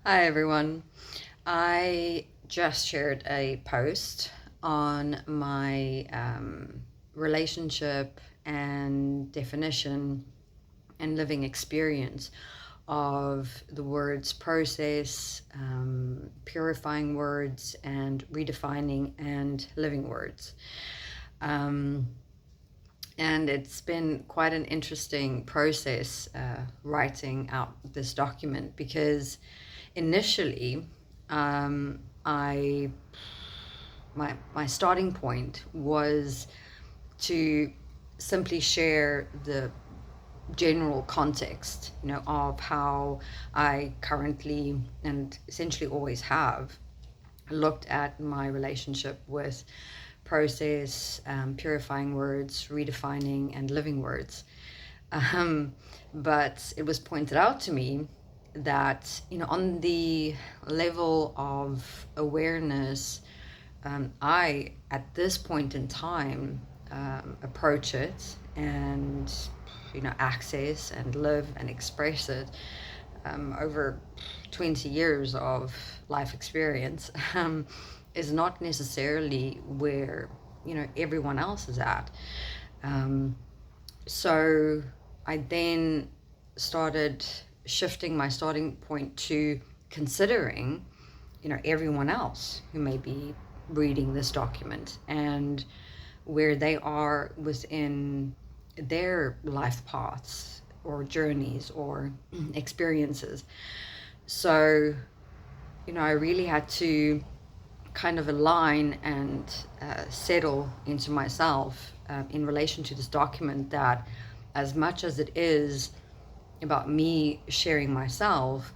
Hi, everyone. I just shared a post on my relationship and definition and living experience of the words process, purifying words, and redefining and living words. Um, and it's been quite an interesting process writing out this document because initially, I my starting point was to simply share the general context, of how I currently and essentially always have looked at my relationship with process, purifying words, redefining, and living words. Um, but it was pointed out to me that, on the level of awareness, I, at this point in time, approach it and, access and live and express it over 20 years of life experience is not necessarily where, everyone else is at. Um, so I then started shifting my starting point to considering, everyone else who may be reading this document and where they are within their life paths or journeys or experiences. So, I really had to kind of align and settle into myself in relation to this document that, as much as it is about me sharing myself,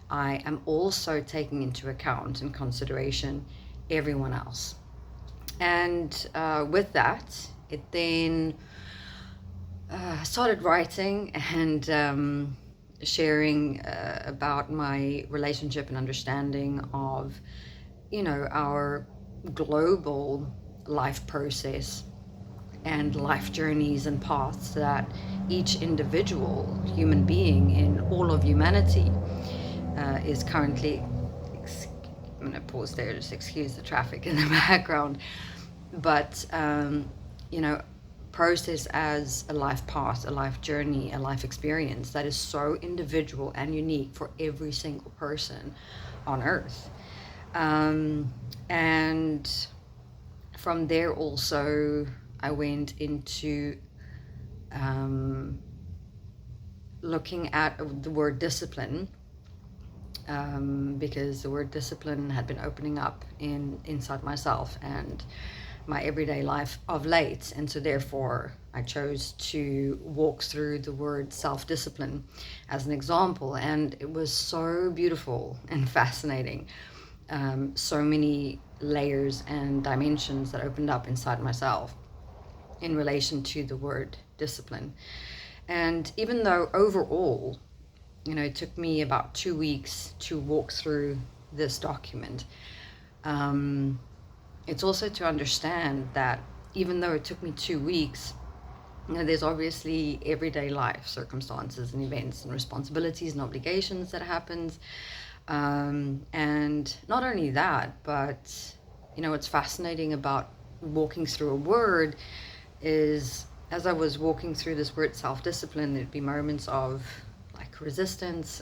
I am also taking into account and consideration everyone else. And with that, it then started writing and sharing about my relationship and understanding of, our global life process and life journeys and paths that each individual human being in all of humanity is currently. I'm going to pause there, just excuse the traffic in the background. But, you know, process as a life path, a life journey, a life experience that is so individual and unique for every single person on earth. And from there also I went into looking at the word discipline, because the word discipline had been opening up inside myself and my everyday life of late, and so therefore I chose to walk through the word self-discipline as an example, and it was so beautiful and fascinating. So many layers and dimensions that opened up inside myself in relation to the word discipline. And even though overall, it took me about 2 weeks to walk through this document, it's also to understand that even though it took me 2 weeks, there's obviously everyday life circumstances and events and responsibilities and obligations that happens. And not only that, but what's fascinating about walking through a word is, as I was walking through this word self-discipline, there'd be moments of like resistance,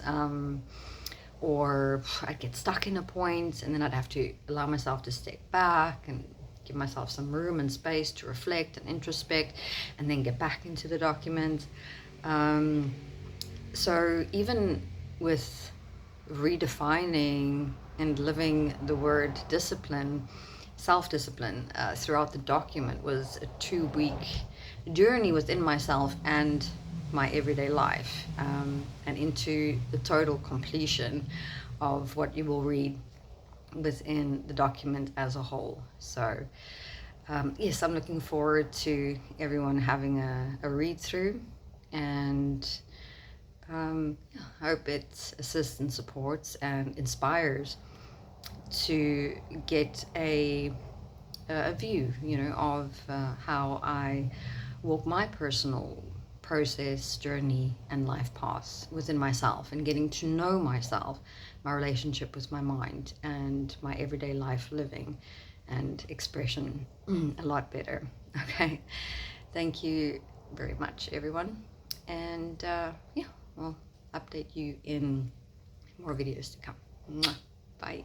or I'd get stuck in a point, and then I'd have to allow myself to step back and give myself some room and space to reflect and introspect, and then get back into the document. So even with redefining and living the word discipline, self-discipline, throughout the document was a 2 week journey within myself and my everyday life, and into the total completion of what you will read within the document as a whole. So yes, I'm looking forward to everyone having a read through, and I hope it assists and supports and inspires to get a view, of how I walk my personal process, journey, and life path within myself, and getting to know myself, my relationship with my mind, and my everyday life living and expression a lot better. Okay, thank you very much, everyone, and yeah, I'll update you in more videos to come. Mwah. Bye.